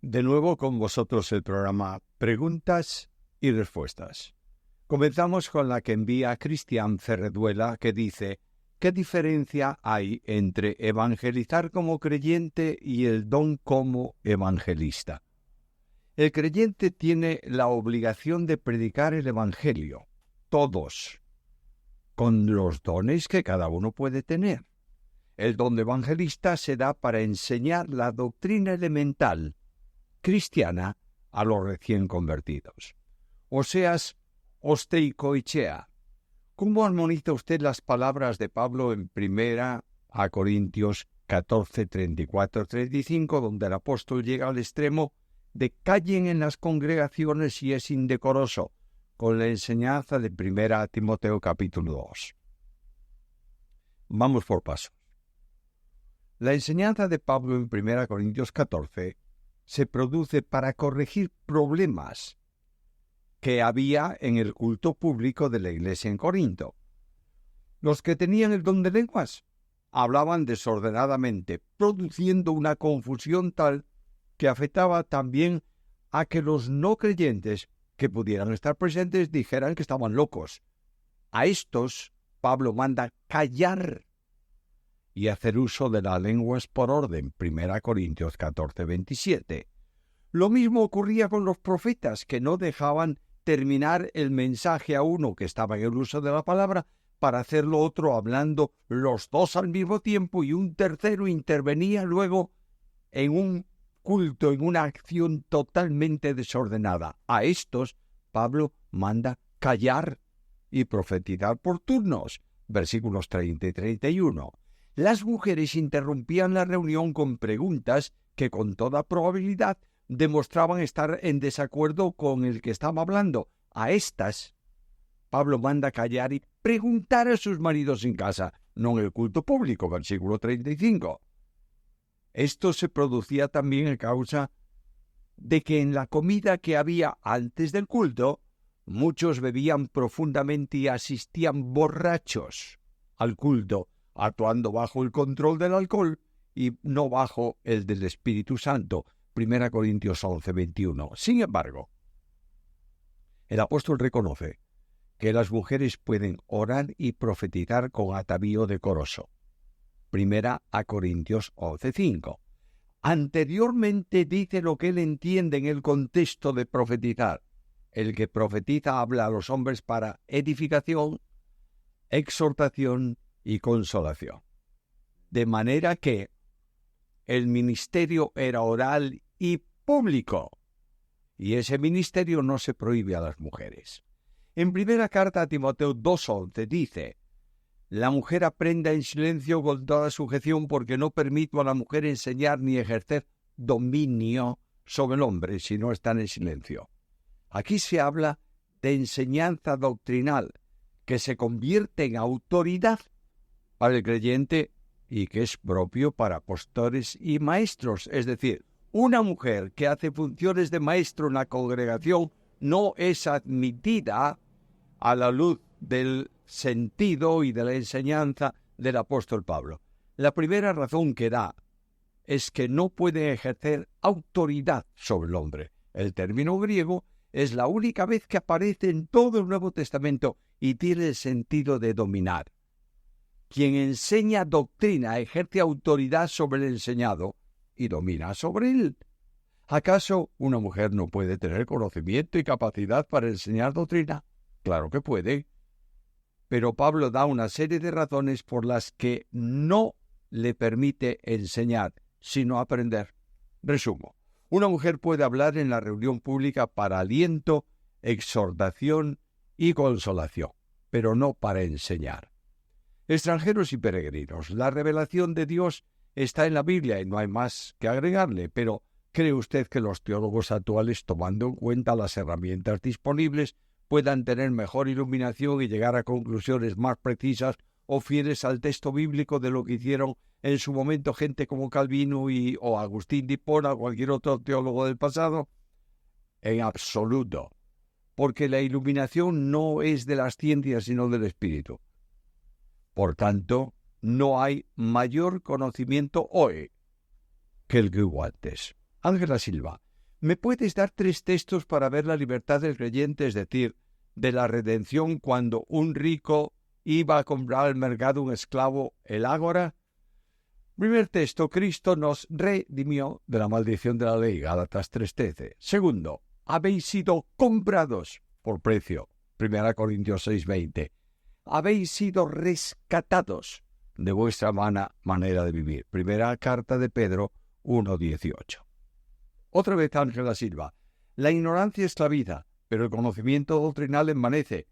De nuevo con vosotros el programa Preguntas y Respuestas. Comenzamos con la que envía Cristian Ferreduela, que dice: ¿qué diferencia hay entre evangelizar como creyente y el don como evangelista? El creyente tiene la obligación de predicar el evangelio, todos, con los dones que cada uno puede tener. El don de evangelista se da para enseñar la doctrina elemental cristiana a los recién convertidos. Oseas osteikoichea. ¿Cómo armoniza usted las palabras de Pablo en 1 Corintios 14, 34, 35, donde el apóstol llega al extremo de callen en las congregaciones si es indecoroso, con la enseñanza de 1 Timoteo capítulo 2? Vamos por pasos. La enseñanza de Pablo en 1 Corintios 14 se produce para corregir problemas que había en el culto público de la iglesia en Corinto. Los que tenían el don de lenguas hablaban desordenadamente, produciendo una confusión tal que afectaba también a que los no creyentes que pudieran estar presentes dijeran que estaban locos. A estos Pablo manda callar y hacer uso de las lenguas por orden, 1 Corintios 14, 27. Lo mismo ocurría con los profetas, que no dejaban terminar el mensaje a uno que estaba en el uso de la palabra para hacerlo otro hablando los dos al mismo tiempo, y un tercero intervenía luego en un culto, en una acción totalmente desordenada. A estos Pablo manda callar y profetizar por turnos, versículos 30 y 31. Las mujeres interrumpían la reunión con preguntas que con toda probabilidad demostraban estar en desacuerdo con el que estaba hablando. A estas Pablo manda callar y preguntar a sus maridos en casa, no en el culto público, versículo 35. Esto se producía también a causa de que en la comida que había antes del culto, muchos bebían profundamente y asistían borrachos al culto, actuando bajo el control del alcohol y no bajo el del Espíritu Santo, 1 Corintios 11, 21. Sin embargo, el apóstol reconoce que las mujeres pueden orar y profetizar con atavío decoroso, 1 Corintios 11, 5. Anteriormente dice lo que él entiende en el contexto de profetizar. El que profetiza habla a los hombres para edificación, exhortación y consolación. De manera que el ministerio era oral y público, y ese ministerio no se prohíbe a las mujeres. En primera carta a Timoteo 2:11 dice: la mujer aprenda en silencio con toda sujeción, porque no permito a la mujer enseñar ni ejercer dominio sobre el hombre si no están en silencio. Aquí se habla de enseñanza doctrinal que se convierte en autoridad para el creyente y que es propio para pastores y maestros. Es decir, una mujer que hace funciones de maestro en la congregación no es admitida a la luz del sentido y de la enseñanza del apóstol Pablo. La primera razón que da es que no puede ejercer autoridad sobre el hombre. El término griego es la única vez que aparece en todo el Nuevo Testamento y tiene el sentido de dominar. Quien enseña doctrina ejerce autoridad sobre el enseñado y domina sobre él. ¿Acaso una mujer no puede tener conocimiento y capacidad para enseñar doctrina? Claro que puede. Pero Pablo da una serie de razones por las que no le permite enseñar, sino aprender. Resumo. Una mujer puede hablar en la reunión pública para aliento, exhortación y consolación, pero no para enseñar. Extranjeros y peregrinos, la revelación de Dios está en la Biblia y no hay más que agregarle, pero ¿cree usted que los teólogos actuales, tomando en cuenta las herramientas disponibles, puedan tener mejor iluminación y llegar a conclusiones más precisas o fieles al texto bíblico de lo que hicieron en su momento gente como Calvino o Agustín de Hipona o cualquier otro teólogo del pasado? En absoluto, porque la iluminación no es de las ciencias sino del Espíritu. Por tanto, no hay mayor conocimiento hoy que el que hubo antes. Ángela Silva, ¿Me puedes dar 3 textos para ver la libertad del creyente, es decir, de la redención, cuando un rico iba a comprar al mercado un esclavo, el ágora? Primer texto, Cristo nos redimió de la maldición de la ley, Gálatas 3:13. Segundo, habéis sido comprados por precio, 1 Corintios 6:20. Habéis sido rescatados de vuestra mala manera de vivir, primera carta de Pedro 1:18. Otra vez Ángela Silva, la ignorancia esclaviza, pero el conocimiento doctrinal envanece,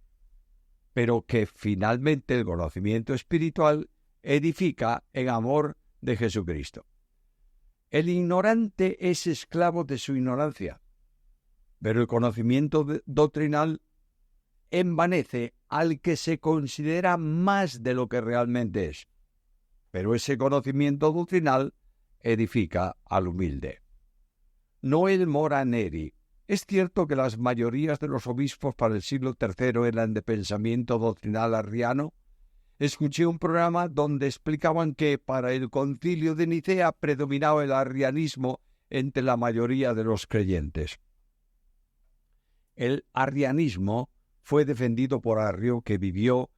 pero que finalmente el conocimiento espiritual edifica en amor de Jesucristo. El ignorante es esclavo de su ignorancia, pero el conocimiento doctrinal envanece al que se considera más de lo que realmente es, pero ese conocimiento doctrinal edifica al humilde. Noel Mora Neri. Es cierto que las mayorías de los obispos para el siglo III eran de pensamiento doctrinal arriano. Escuché un programa donde explicaban que para el concilio de Nicea predominaba el arrianismo entre la mayoría de los creyentes. El arrianismo fue defendido por Arrio, que vivió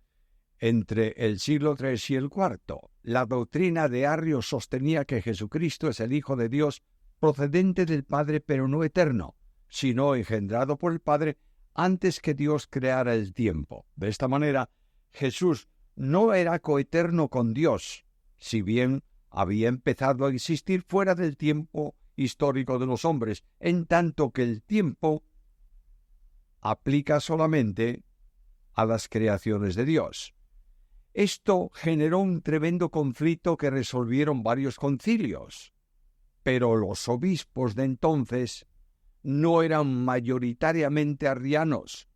entre el siglo III y el IV. La doctrina de Arrio sostenía que Jesucristo es el Hijo de Dios procedente del Padre, pero no eterno, sino engendrado por el Padre antes que Dios creara el tiempo. De esta manera, Jesús no era coeterno con Dios, si bien había empezado a existir fuera del tiempo histórico de los hombres, en tanto que el tiempo aplica solamente a las creaciones de Dios. Esto generó un tremendo conflicto que resolvieron varios concilios, pero los obispos de entonces no eran mayoritariamente arrianos,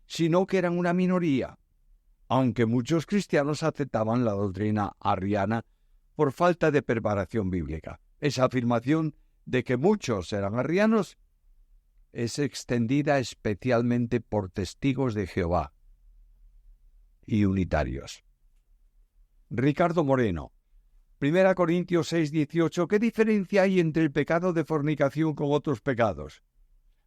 sino que eran una minoría, aunque muchos cristianos aceptaban la doctrina arriana por falta de preparación bíblica. Esa afirmación de que muchos eran arrianos es extendida especialmente por testigos de Jehová y unitarios. Ricardo Moreno, 1 Corintios 6:18, ¿qué diferencia hay entre el pecado de fornicación con otros pecados?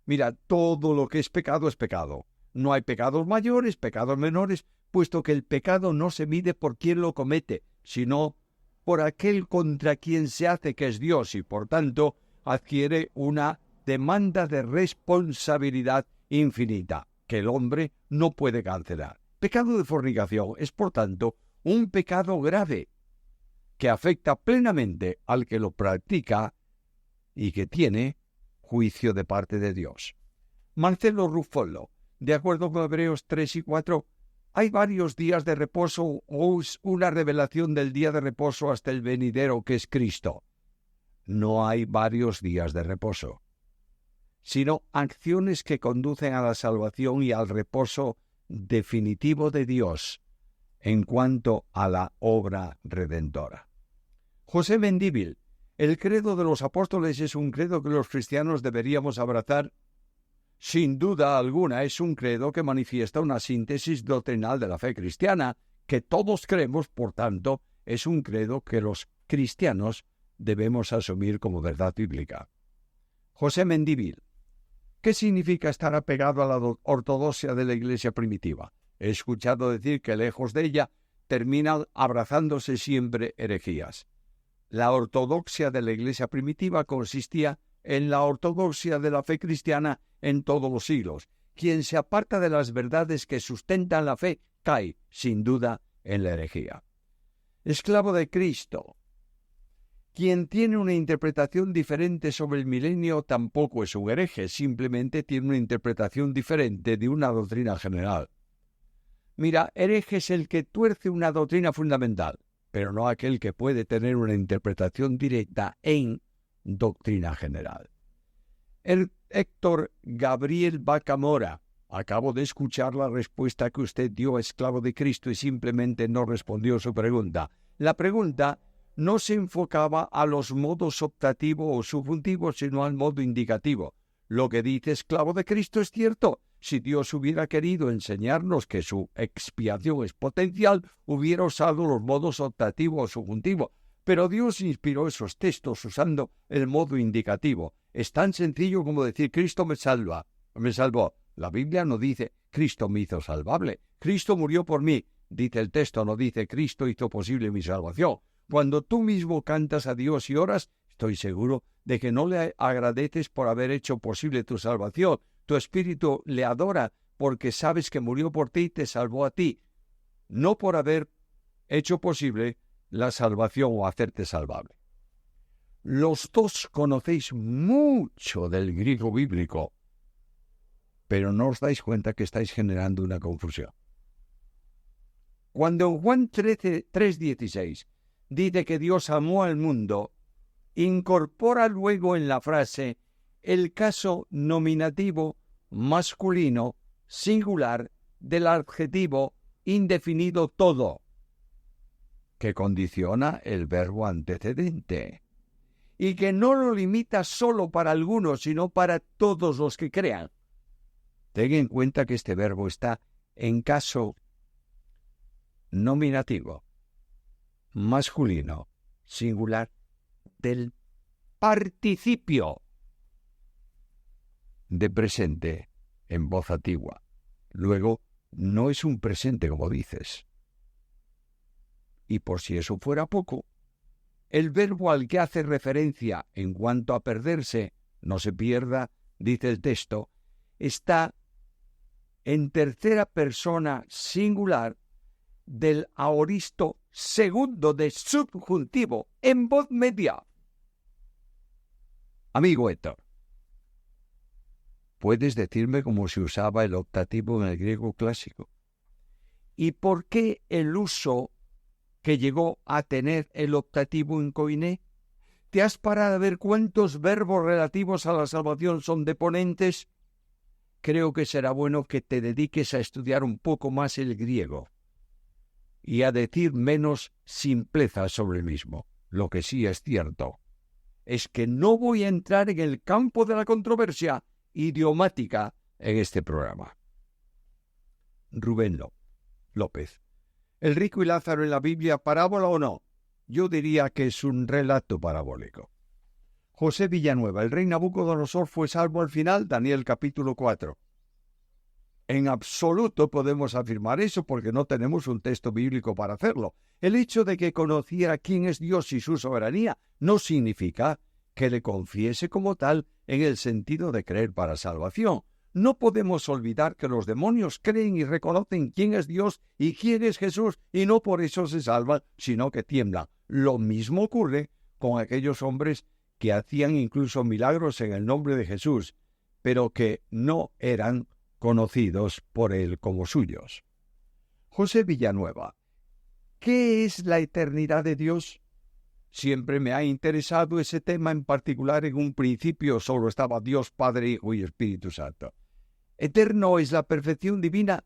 Mira, todo lo que es pecado. No hay pecados mayores, pecados menores, puesto que el pecado no se mide por quien lo comete, sino por aquel contra quien se hace, que es Dios, y por tanto adquiere una demanda de responsabilidad infinita, que el hombre no puede cancelar. Pecado de fornicación es, por tanto, un pecado grave, que afecta plenamente al que lo practica y que tiene juicio de parte de Dios. Marcelo Ruffolo, de acuerdo con Hebreos 3 y 4, ¿hay varios días de reposo o es una revelación del día de reposo hasta el venidero, que es Cristo? No hay varios días de reposo, sino acciones que conducen a la salvación y al reposo definitivo de Dios en cuanto a la obra redentora. José Mendívil, el credo de los apóstoles es un credo que los cristianos deberíamos abrazar. Sin duda alguna es un credo que manifiesta una síntesis doctrinal de la fe cristiana, que todos creemos, por tanto, es un credo que los cristianos debemos asumir como verdad bíblica. José Mendívil, ¿qué significa estar apegado a la ortodoxia de la Iglesia primitiva? He escuchado decir que lejos de ella terminan abrazándose siempre herejías. La ortodoxia de la Iglesia primitiva consistía en la ortodoxia de la fe cristiana en todos los siglos. Quien se aparta de las verdades que sustentan la fe cae, sin duda, en la herejía. Esclavo de Cristo. Quien tiene una interpretación diferente sobre el milenio tampoco es un hereje, simplemente tiene una interpretación diferente de una doctrina general. Mira, hereje es el que tuerce una doctrina fundamental, pero no aquel que puede tener una interpretación directa en doctrina general. Héctor Gabriel Bacamora, acabo de escuchar la respuesta que usted dio, esclavo de Cristo, y simplemente no respondió su pregunta. La pregunta no se enfocaba a los modos optativo o subjuntivo, sino al modo indicativo. Lo que dice esclavo de Cristo es cierto. Si Dios hubiera querido enseñarnos que su expiación es potencial, hubiera usado los modos optativo o subjuntivo. Pero Dios inspiró esos textos usando el modo indicativo. Es tan sencillo como decir, Cristo me salvó. La Biblia no dice, Cristo me hizo salvable. Cristo murió por mí. Dice el texto, no dice, Cristo hizo posible mi salvación. Cuando tú mismo cantas a Dios y oras, estoy seguro de que no le agradeces por haber hecho posible tu salvación. Tu espíritu le adora porque sabes que murió por ti y te salvó a ti, no por haber hecho posible la salvación o hacerte salvable. Los dos conocéis mucho del griego bíblico, pero no os dais cuenta que estáis generando una confusión. Cuando en Juan 3:16 dice que Dios amó al mundo, incorpora luego en la frase el caso nominativo masculino singular del adjetivo indefinido todo, que condiciona el verbo antecedente, y que no lo limita solo para algunos, sino para todos los que crean. Ten en cuenta que este verbo está en caso nominativo masculino singular del participio de presente en voz antigua. Luego, no es un presente como dices. Y por si eso fuera poco, el verbo al que hace referencia en cuanto a perderse, no se pierda, dice el texto, está en tercera persona singular del aoristo segundo de subjuntivo en voz media. Amigo Héctor, ¿puedes decirme cómo se usaba el optativo en el griego clásico? ¿Y por qué el uso que llegó a tener el optativo en koiné? ¿Te has parado a ver cuántos verbos relativos a la salvación son deponentes? Creo que será bueno que te dediques a estudiar un poco más el griego y a decir menos simpleza sobre el mismo. Lo que sí es cierto es que no voy a entrar en el campo de la controversia idiomática en este programa. Rubén López. ¿El rico y Lázaro en la Biblia, parábola o no? Yo diría que es un relato parabólico. José Villanueva. ¿El rey Nabucodonosor fue salvo al final? Daniel capítulo 4. En absoluto podemos afirmar eso porque no tenemos un texto bíblico para hacerlo. El hecho de que conociera quién es Dios y su soberanía no significa que le confiese como tal en el sentido de creer para salvación. No podemos olvidar que los demonios creen y reconocen quién es Dios y quién es Jesús y no por eso se salvan, sino que tiemblan. Lo mismo ocurre con aquellos hombres que hacían incluso milagros en el nombre de Jesús, pero que no eran conocidos por él como suyos. José Villanueva. ¿Qué es la eternidad de Dios? Siempre me ha interesado ese tema, en particular en un principio solo estaba Dios, Padre, Hijo y Espíritu Santo. Eterno es la perfección divina,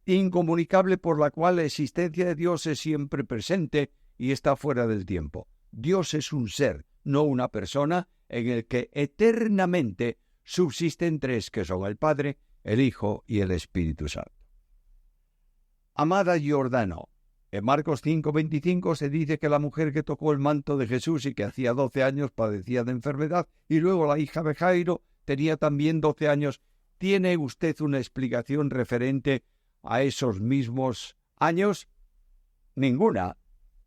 incomunicable, por la cual la existencia de Dios es siempre presente y está fuera del tiempo. Dios es un ser, no una persona, en el que eternamente subsisten tres, que son el Padre, el Hijo y el Espíritu Santo. Amada Giordano. En Marcos 5:25 se dice que la mujer que tocó el manto de Jesús y que hacía 12 años padecía de enfermedad, y luego la hija de Jairo tenía también 12 años. ¿Tiene usted una explicación referente a esos mismos años? Ninguna,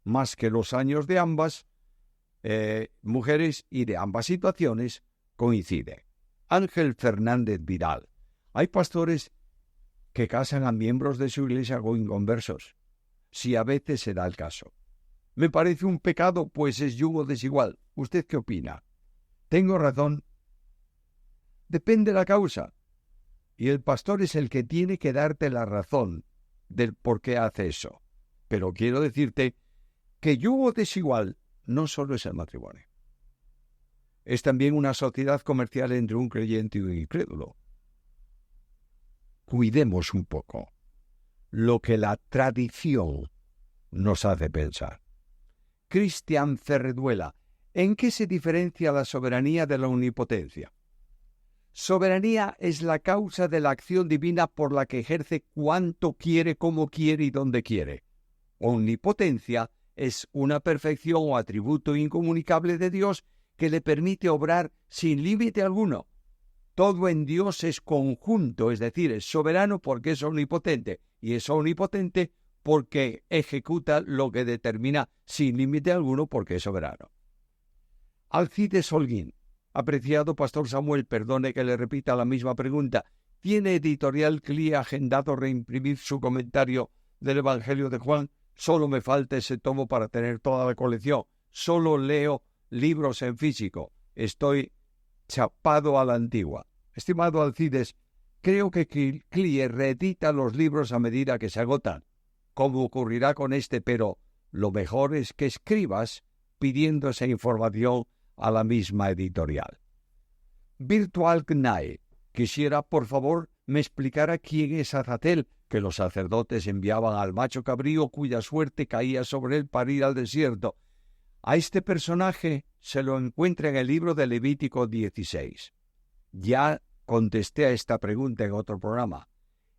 más que los años de ambas mujeres y de ambas situaciones coincide. Ángel Fernández Vidal. Hay pastores que casan a miembros de su iglesia con inconversos, si a veces se da el caso. Me parece un pecado, pues es yugo desigual. ¿Usted qué opina? ¿Tengo razón? Depende la causa. Y el pastor es el que tiene que darte la razón del por qué hace eso. Pero quiero decirte que yugo desigual no solo es el matrimonio. Es también una sociedad comercial entre un creyente y un incrédulo. Cuidemos un poco lo que la tradición nos hace pensar. Cristian Cerreduela. ¿En qué se diferencia la soberanía de la omnipotencia? Soberanía es la causa de la acción divina por la que ejerce cuanto quiere, como quiere y donde quiere. Omnipotencia es una perfección o atributo incomunicable de Dios que le permite obrar sin límite alguno. Todo en Dios es conjunto, es decir, es soberano porque es omnipotente, y es omnipotente porque ejecuta lo que determina sin límite alguno porque es soberano. Alcides Holguín. Apreciado Pastor Samuel, perdone que le repita la misma pregunta. ¿Tiene Editorial CLIE agendado reimprimir su comentario del Evangelio de Juan? Solo me falta ese tomo para tener toda la colección. Solo leo libros en físico. Estoy chapado a la antigua. Estimado Alcides, creo que CLIE reedita los libros a medida que se agotan, como ocurrirá con este, pero lo mejor es que escribas pidiendo esa información a la misma editorial. Virtual Gnae, quisiera, por favor, me explicara quién es Azazel, que los sacerdotes enviaban al macho cabrío cuya suerte caía sobre él para ir al desierto. A este personaje se lo encuentra en el libro de Levítico 16. Ya contesté a esta pregunta en otro programa.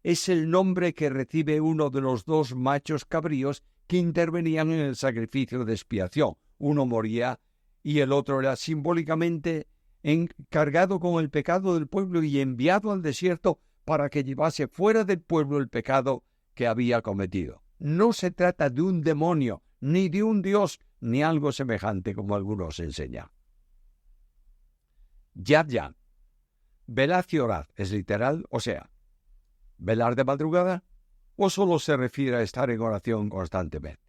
Es el nombre que recibe uno de los dos machos cabríos que intervenían en el sacrificio de expiación. Uno moría y el otro era simbólicamente encargado con el pecado del pueblo y enviado al desierto para que llevase fuera del pueblo el pecado que había cometido. No se trata de un demonio, ni de un dios, ni algo semejante como algunos enseñan. Yad Yan. Velad y orad es literal, o sea, ¿velar de madrugada? ¿O solo se refiere a estar en oración constantemente?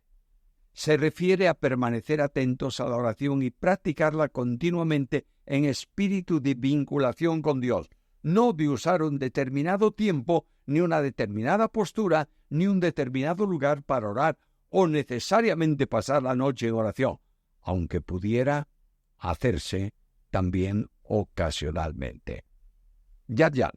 Se refiere a permanecer atentos a la oración y practicarla continuamente en espíritu de vinculación con Dios, no de usar un determinado tiempo, ni una determinada postura, ni un determinado lugar para orar, o necesariamente pasar la noche en oración, aunque pudiera hacerse también ocasionalmente. Yad Yan.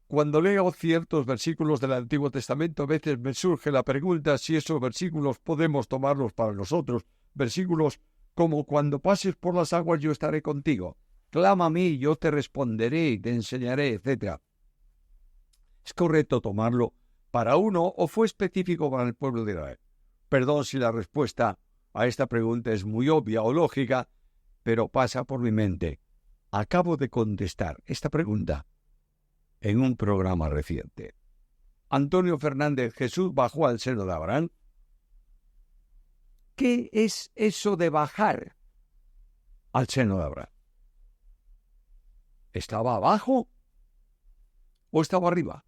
Cuando leo ciertos versículos del Antiguo Testamento, a veces me surge la pregunta si esos versículos podemos tomarlos para nosotros. Versículos como cuando pases por las aguas yo estaré contigo. Clama a mí, yo te responderé y te enseñaré, etc. ¿Es correcto tomarlo para uno o fue específico para el pueblo de Israel? Perdón si la respuesta a esta pregunta es muy obvia o lógica, pero pasa por mi mente. Acabo de contestar esta pregunta en un programa reciente. Antonio Fernández, Jesús bajó al seno de Abraham. ¿Qué es eso de bajar al seno de Abraham? ¿Estaba abajo o estaba arriba?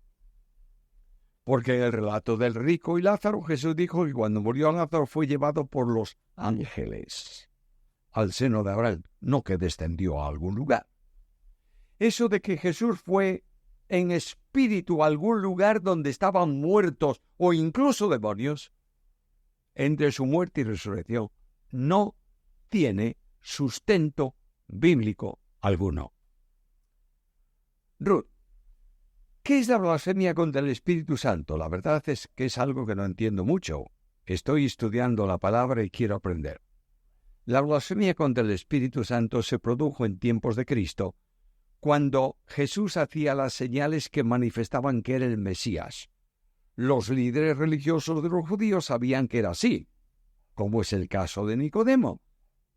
Porque en el relato del rico y Lázaro, Jesús dijo que cuando murió Lázaro fue llevado por los ángeles al seno de Abraham, no que descendió a algún lugar. Eso de que Jesús fue en espíritu a algún lugar donde estaban muertos o incluso demonios, entre su muerte y resurrección, no tiene sustento bíblico alguno. Ruth, ¿qué es la blasfemia contra el Espíritu Santo? La verdad es que es algo que no entiendo mucho. Estoy estudiando la palabra y quiero aprender. La blasfemia contra el Espíritu Santo se produjo en tiempos de Cristo, cuando Jesús hacía las señales que manifestaban que era el Mesías. Los líderes religiosos de los judíos sabían que era así, como es el caso de Nicodemo,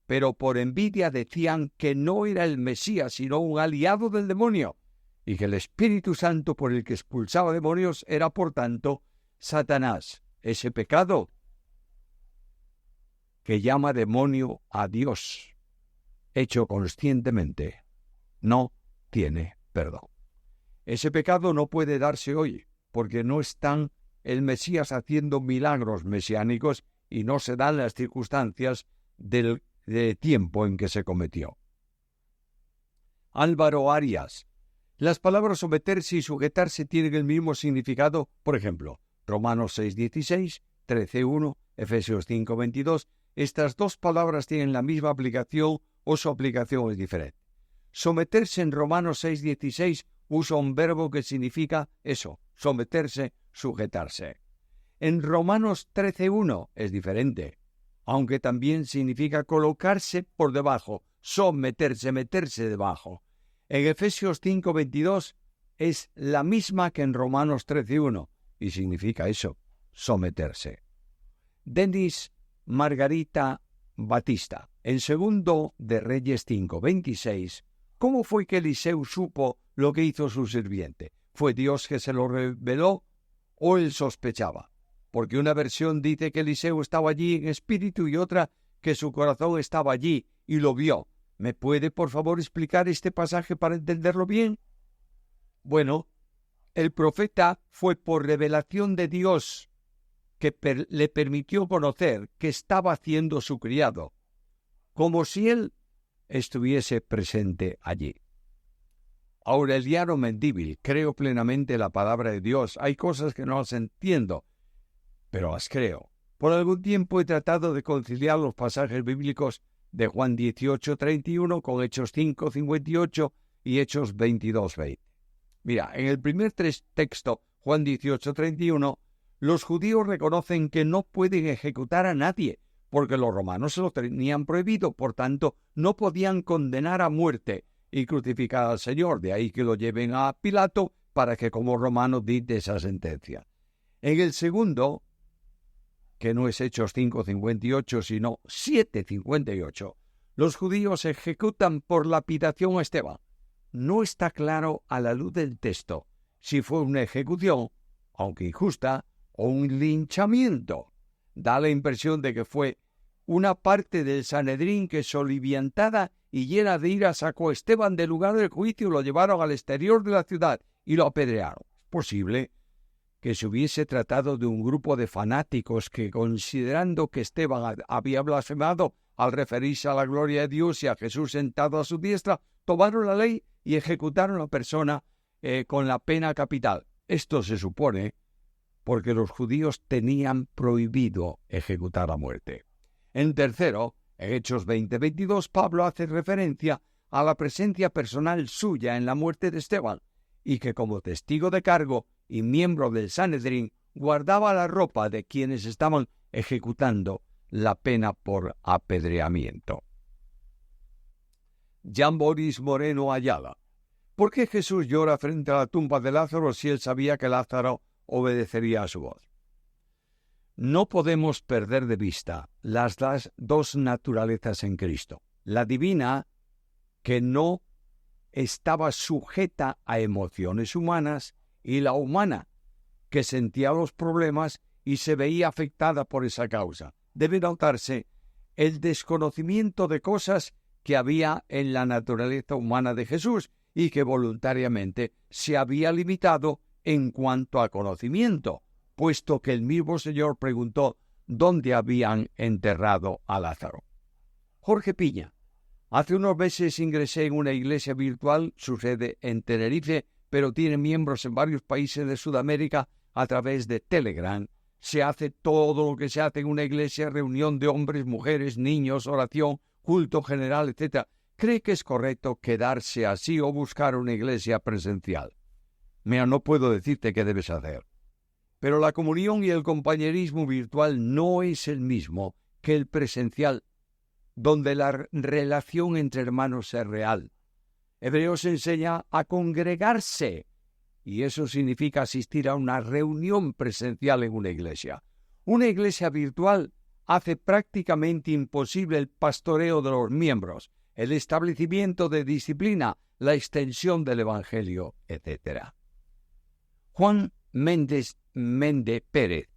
pero por envidia decían que no era el Mesías, sino un aliado del demonio, y que el Espíritu Santo por el que expulsaba demonios era, por tanto, Satanás, ese pecado que llama demonio a Dios, hecho conscientemente, no tiene perdón. Ese pecado no puede darse hoy, porque no están el Mesías haciendo milagros mesiánicos y no se dan las circunstancias del tiempo en que se cometió. Álvaro Arias. Las palabras someterse y sujetarse tienen el mismo significado, por ejemplo, Romanos 6:16, 13:1, Efesios 5:22. Estas dos palabras tienen la misma aplicación o su aplicación es diferente. Someterse en Romanos 6:16 usa un verbo que significa eso, someterse, sujetarse. En Romanos 13:1 es diferente, aunque también significa colocarse por debajo, someterse, meterse debajo. En Efesios 5:22 es la misma que en Romanos 13:1 y significa eso, someterse. Denis Margarita Batista. En 2 de Reyes 5:26, ¿cómo fue que Eliseo supo lo que hizo su sirviente? ¿Fue Dios que se lo reveló o él sospechaba? Porque una versión dice que Eliseo estaba allí en espíritu y otra que su corazón estaba allí y lo vio. ¿Me puede, por favor, explicar este pasaje para entenderlo bien? Bueno, el profeta fue por revelación de Dios que le permitió conocer que estaba haciendo su criado, como si él estuviese presente allí. Aureliano Mendívil, creo plenamente la palabra de Dios. Hay cosas que no las entiendo, pero las creo. Por algún tiempo he tratado de conciliar los pasajes bíblicos de Juan 18:31 con Hechos 5:58 y Hechos 22:20. Mira, en el primer texto, Juan 18:31, los judíos reconocen que no pueden ejecutar a nadie, porque los romanos se lo tenían prohibido, por tanto, no podían condenar a muerte y crucificar al Señor. De ahí que lo lleven a Pilato para que como romano dicte esa sentencia. En el segundo, que no es Hechos 5:58, sino 7:58, los judíos ejecutan por lapidación a Esteban. No está claro a la luz del texto si fue una ejecución, aunque injusta, o un linchamiento. Da la impresión de que fue una parte del Sanedrín que, soliviantada y llena de ira, sacó a Esteban del lugar del juicio y lo llevaron al exterior de la ciudad y lo apedrearon. Es posible que se hubiese tratado de un grupo de fanáticos que, considerando que Esteban había blasfemado al referirse a la gloria de Dios y a Jesús sentado a su diestra, tomaron la ley y ejecutaron a la persona con la pena capital. Esto se supone porque los judíos tenían prohibido ejecutar a muerte. En tercero, en Hechos 20:22, Pablo hace referencia a la presencia personal suya en la muerte de Esteban, y que como testigo de cargo y miembro del Sanedrín guardaba la ropa de quienes estaban ejecutando la pena por apedreamiento. Jean Boris Moreno Ayala. ¿Por qué Jesús llora frente a la tumba de Lázaro si él sabía que Lázaro obedecería a su voz? No podemos perder de vista las dos naturalezas en Cristo. La divina, que no estaba sujeta a emociones humanas, y la humana, que sentía los problemas y se veía afectada por esa causa. Debe notarse el desconocimiento de cosas que había en la naturaleza humana de Jesús y que voluntariamente se había limitado en cuanto a conocimiento, puesto que el mismo Señor preguntó dónde habían enterrado a Lázaro. Jorge Piña. Hace unos meses ingresé en una iglesia virtual, su sede en Tenerife, pero tiene miembros en varios países de Sudamérica a través de Telegram. Se hace todo lo que se hace en una iglesia: reunión de hombres, mujeres, niños, oración, culto general, etc. ¿Cree que es correcto quedarse así o buscar una iglesia presencial? Mira, no puedo decirte qué debes hacer. Pero la comunión y el compañerismo virtual no es el mismo que el presencial, donde la relación entre hermanos es real. Hebreos enseña a congregarse, y eso significa asistir a una reunión presencial en una iglesia. Una iglesia virtual hace prácticamente imposible el pastoreo de los miembros, el establecimiento de disciplina, la extensión del evangelio, etc. Juan Méndez Pérez.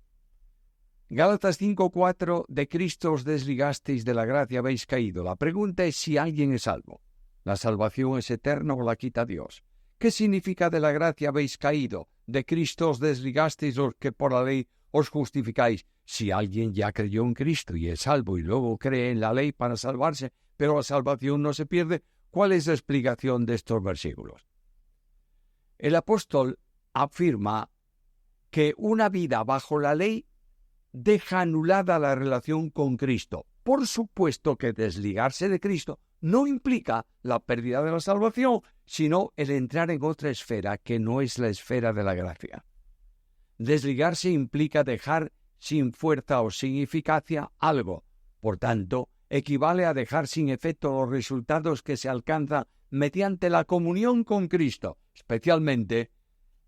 Gálatas 5:4, de Cristo os desligasteis, de la gracia habéis caído. La pregunta es si alguien es salvo. ¿La salvación es eterna o la quita Dios? ¿Qué significa de la gracia habéis caído? De Cristo os desligasteis, los que por la ley os justificáis. Si alguien ya creyó en Cristo y es salvo y luego cree en la ley para salvarse, pero la salvación no se pierde, ¿cuál es la explicación de estos versículos? El apóstol afirma que una vida bajo la ley deja anulada la relación con Cristo. Por supuesto que desligarse de Cristo no implica la pérdida de la salvación, sino el entrar en otra esfera que no es la esfera de la gracia. Desligarse implica dejar sin fuerza o sin eficacia algo. Por tanto, equivale a dejar sin efecto los resultados que se alcanzan mediante la comunión con Cristo, especialmente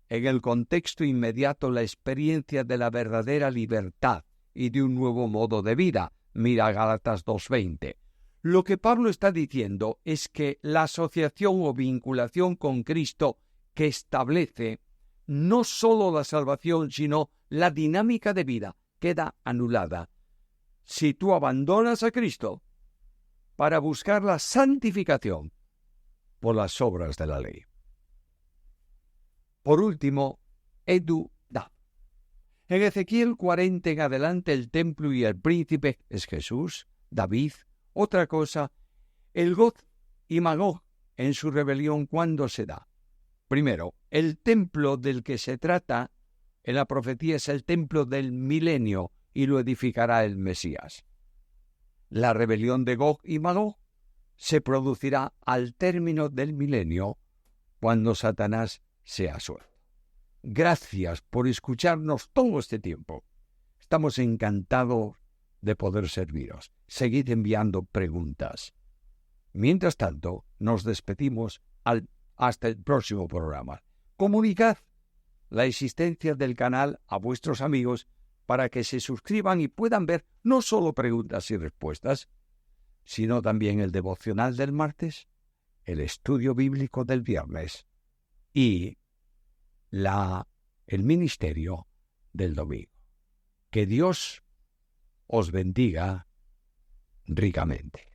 en el contexto inmediato la experiencia de la verdadera libertad y de un nuevo modo de vida. Mira Gálatas 2:20. Lo que Pablo está diciendo es que la asociación o vinculación con Cristo que establece no solo la salvación, sino la dinámica de vida, queda anulada si tú abandonas a Cristo para buscar la santificación por las obras de la ley. Por último, Edu Da. En Ezequiel 40 en adelante el templo y el príncipe es Jesús, David. Otra cosa, el Gog y Magog en su rebelión, ¿cuándo se da? Primero, el templo del que se trata en la profecía es el templo del milenio y lo edificará el Mesías. La rebelión de Gog y Magog se producirá al término del milenio, cuando Satanás sea suelto. Gracias por escucharnos todo este tiempo. Estamos encantados de poder serviros. Seguid enviando preguntas. Mientras tanto, nos despedimos hasta el próximo programa. Comunicad la existencia del canal a vuestros amigos para que se suscriban y puedan ver no solo preguntas y respuestas, sino también el devocional del martes, el estudio bíblico del viernes y el ministerio del domingo. Que Dios os bendiga ricamente.